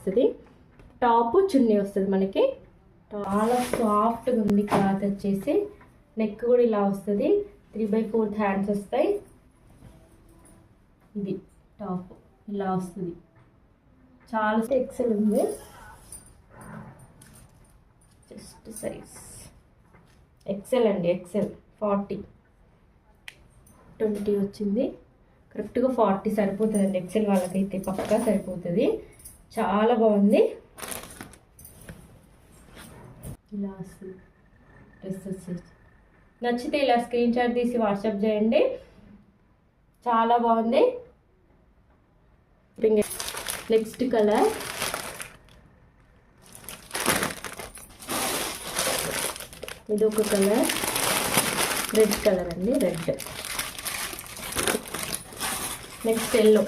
వస్తుంది. టాప్ చున్నీ వస్తుంది మనకి. చాలా సాఫ్ట్గా ఉంది క్లాత్ వచ్చేసి. నెక్ కూడా ఇలా వస్తుంది. 3/4 హ్యాండ్స్ వస్తాయి. ఇది టాప్ ఇలా వస్తుంది. చాలా ఎక్సెల్ ఉంది. చెస్ట్ సైజ్ ఎక్సెల్ అండి. ఎక్సెల్ 40 20 వచ్చింది. కరెక్ట్గా 40 సరిపోతుందండి. ఎక్సెల్ వాళ్ళకైతే పక్కా సరిపోతుంది. చాలా బాగుంది. ఇలా వస్తుంది డ్రెస్ వచ్చేసి. నచ్చితే ఇలా స్క్రీన్ షాట్ తీసి వాట్సాప్ చేయండి. చాలా బాగుంది. నెక్స్ట్ కలర్ ఇది ఒక కలర్, రెడ్ కలర్ అండి. రెడ్. Next yellow.